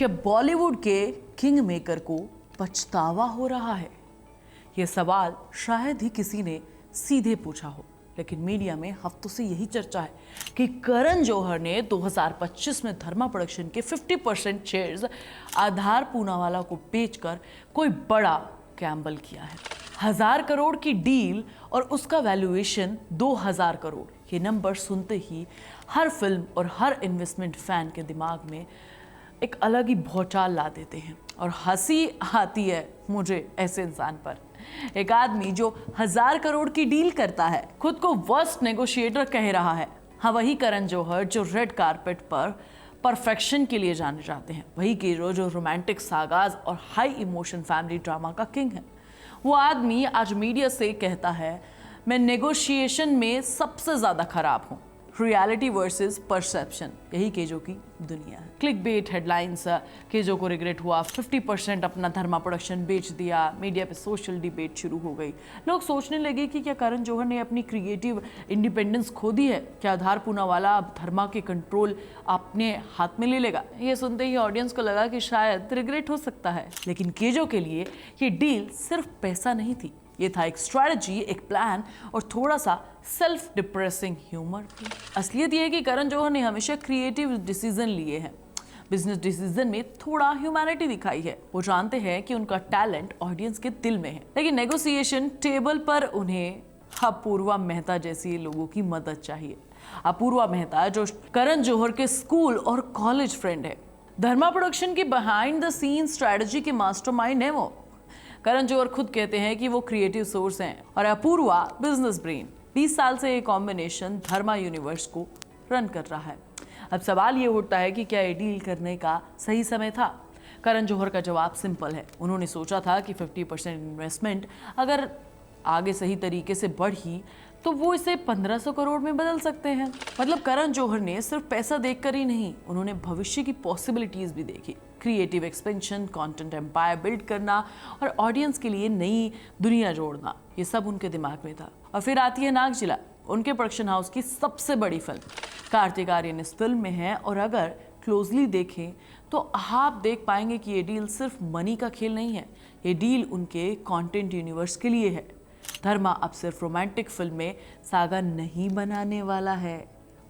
क्या बॉलीवुड के king maker को पछतावा हो रहा है? यह सवाल शायद ही किसी ने सीधे पूछा हो, लेकिन मीडिया में हफ्तों से यही चर्चा है कि करण जौहर ने 2025 में धर्मा प्रोडक्शन के 50% शेयर्स आधार पूनावाला को बेचकर कोई बड़ा गैम्बल किया है। 1000 करोड़ की डील और उसका वैल्यूएशन 2000 करोड़। ये नंबर सुनते ही हर फिल्म और हर इन्वेस्टमेंट फैन के दिमाग में एक अलग ही भौचाल ला देते हैं और हंसी आती है मुझे ऐसे इंसान पर। एक आदमी जो 1000 करोड़ की डील करता है, खुद को वर्स्ट नेगोशिएटर कह रहा है। हाँ, वही करण जौहर जो रेड कारपेट पर परफेक्शन के लिए जाने जाते हैं, वही हीरो जो रोमांटिक सागाज और हाई इमोशन फैमिली ड्रामा का किंग है। वो आदमी आज मीडिया से कहता है, मैं नेगोशिएशन में सबसे ज्यादा खराब हूं। रियलिटी वर्सेस परसेप्शन, यही केजो की दुनिया है। क्लिकबेट हेडलाइंस, केजो को रिग्रेट हुआ, 50% अपना धर्मा प्रोडक्शन बेच दिया। मीडिया पे सोशल डिबेट शुरू हो गई। लोग सोचने लगे कि क्या करण जौहर ने अपनी क्रिएटिव इंडिपेंडेंस खो दी है? क्या आधार पूनावाला अब धर्मा के कंट्रोल अपने हाथ में ले लेगा? ये सुनते ही ऑडियंस को लगा कि शायद रिग्रेट हो सकता है, लेकिन केजो के लिए ये डील सिर्फ पैसा नहीं थी। ये था एक स्ट्रैटेजी, एक प्लान और थोड़ा सा सेल्फ डिप्रेसिंग ह्यूमर। असलियत ये है कि करण जौहर ने हमेशा क्रिएटिव डिसीजन लिए हैं, बिजनेस डिसीजन में थोड़ा ह्यूमैनिटी दिखाई है। वो जानते हैं कि उनका टैलेंट ऑडियंस के दिल में है, लेकिन नेगोशिएशन टेबल पर उन्हें अपूर्वा मेहता जैसी लोगों की मदद चाहिए। अपूर्वा मेहता जो करण जौहर के स्कूल और कॉलेज फ्रेंड है, धर्मा प्रोडक्शन की बिहाइंड द सीन स्ट्रैटेजी के मास्टरमाइंड है। वो करण जौहर खुद कहते हैं कि वो क्रिएटिव सोर्स हैं और अपूर्वा बिजनेस ब्रेन। 20 साल से ये कॉम्बिनेशन धर्मा यूनिवर्स को रन कर रहा है। अब सवाल ये उठता है कि क्या ये डील करने का सही समय था? करण जौहर का जवाब सिंपल है। उन्होंने सोचा था कि 50% इन्वेस्टमेंट अगर आगे सही तरीके से बढ़ी तो वो इसे 1500 करोड़ में बदल सकते हैं। मतलब करण जौहर ने सिर्फ पैसा देखकर ही नहीं, उन्होंने भविष्य की पॉसिबिलिटीज भी देखी। Creative expansion, content empire build करना और ऑडियंस के लिए नई दुनिया जोड़ना, ये सब उनके दिमाग में था। और फिर आती है नागजिला, उनके प्रोडक्शन हाउस की सबसे बड़ी फिल्म। कार्तिक आर्यन इस फिल्म में है और अगर क्लोजली देखें तो आप देख पाएंगे कि ये डील सिर्फ मनी का खेल नहीं है, ये डील उनके कंटेंट यूनिवर्स के लिए है। धर्मा अब सिर्फ रोमांटिक फिल्म में सागा नहीं बनाने वाला है,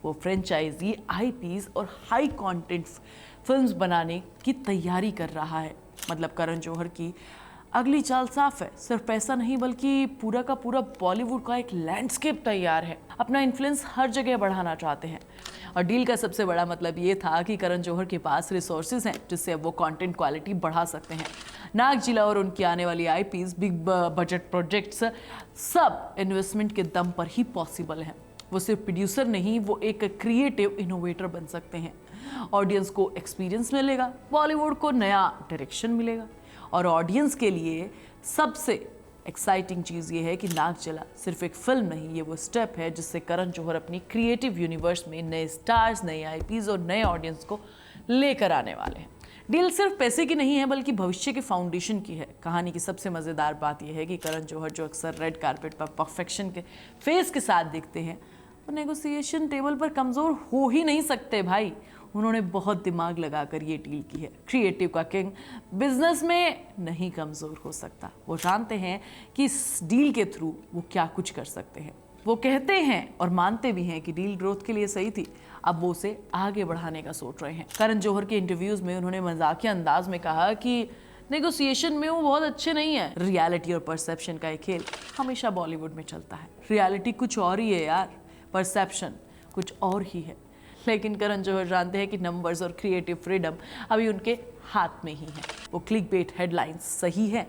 वो फ्रेंचाइजी, आईपीज और हाई कंटेंट फिल्म्स बनाने की तैयारी कर रहा है। मतलब करण जौहर की अगली चाल साफ है, सिर्फ पैसा नहीं बल्कि पूरा का पूरा बॉलीवुड का एक लैंडस्केप तैयार है। अपना इन्फ्लुएंस हर जगह बढ़ाना चाहते हैं और डील का सबसे बड़ा मतलब ये था कि करण जौहर के पास रिसोर्सेज हैं जिससे अब वो कंटेंट क्वालिटी बढ़ा सकते हैं। नागजिला और उनकी आने वाली आईपीज, बिग बजट प्रोजेक्ट्स, सब इन्वेस्टमेंट के दम पर ही पॉसिबल हैं। वो सिर्फ प्रोड्यूसर नहीं, वो एक क्रिएटिव इनोवेटर बन सकते हैं। ऑडियंस को एक्सपीरियंस मिलेगा, बॉलीवुड को नया डायरेक्शन मिलेगा और ऑडियंस के लिए सबसे एक्साइटिंग चीज़ ये है कि नागजिला सिर्फ एक फिल्म नहीं, ये वो स्टेप है जिससे करण जौहर अपनी क्रिएटिव यूनिवर्स में नए स्टार्स, नए आईपीज और नए ऑडियंस को लेकर आने वाले हैं। डील सिर्फ पैसे की नहीं है बल्कि भविष्य के फाउंडेशन की है। कहानी की सबसे मज़ेदार बात यह है कि करण जौहर जो अक्सर रेड कारपेट पर परफेक्शन के फेस के साथ दिखते हैं, वो नेगोशिएशन टेबल पर कमज़ोर हो ही नहीं सकते भाई। उन्होंने बहुत दिमाग लगाकर ये डील की है। क्रिएटिव का किंग बिजनेस में नहीं कमज़ोर हो सकता। वो जानते हैं कि इस डील के थ्रू वो क्या कुछ कर सकते हैं। वो कहते हैं और मानते भी हैं कि डील ग्रोथ के लिए सही थी, अब वो उसे आगे बढ़ाने का सोच रहे हैं। करण जौहर के इंटरव्यूज़ में उन्होंने मजाकिया अंदाज में कहा कि नेगोशिएशन में वो बहुत अच्छे नहीं है। रियलिटी और परसेप्शन का एक खेल हमेशा बॉलीवुड में चलता है। रियलिटी कुछ और ही है यार, परसेप्शन कुछ और ही है। लेकिन करण जौहर जानते हैं कि नंबर्स और क्रिएटिव फ्रीडम अभी उनके हाथ में ही है। वो क्लिकबेट हेडलाइंस सही है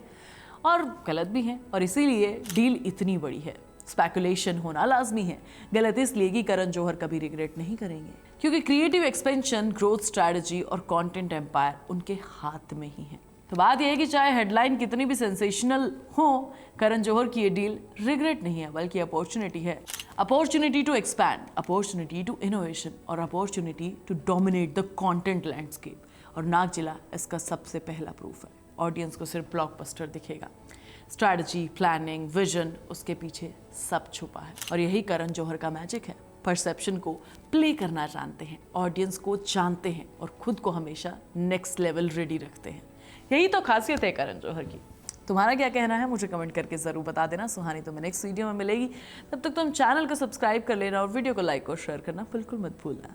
और गलत भी हैं और इसीलिए डील इतनी बड़ी है। स्पेकुलेशन होना लाजमी है, गलत इसलिए कि करण जौहर कभी रिग्रेट नहीं करेंगे, क्योंकि क्रिएटिव एक्सपेंशन, ग्रोथ स्ट्रैटेजी और कंटेंट एम्पायर उनके हाथ में ही है। तो बात यह है कि चाहे हेडलाइन कितनी भी सेंसेशनल हो, करण जौहर की ये डील रिग्रेट नहीं है बल्कि अपॉर्चुनिटी है। Opportunity to expand, opportunity to innovation और opportunity to dominate the content landscape. और नागजिला इसका सबसे पहला प्रूफ है। ऑडियंस को सिर्फ ब्लॉकबस्टर दिखेगा, स्ट्रैटेजी, प्लानिंग, विजन, उसके पीछे सब छुपा है और यही करण जौहर का मैजिक है। परसेप्शन को प्ले करना जानते हैं, ऑडियंस को जानते हैं और खुद को हमेशा नेक्स्ट लेवल रेडी रखते हैं। यही तो खासियत है करण जौहर की। तुम्हारा क्या कहना है मुझे कमेंट करके ज़रूर बता देना। सुहानी तुम्हें नेक्स्ट वीडियो में मिलेगी, तब तक तुम चैनल को सब्सक्राइब कर लेना और वीडियो को लाइक और शेयर करना बिल्कुल मत भूलना।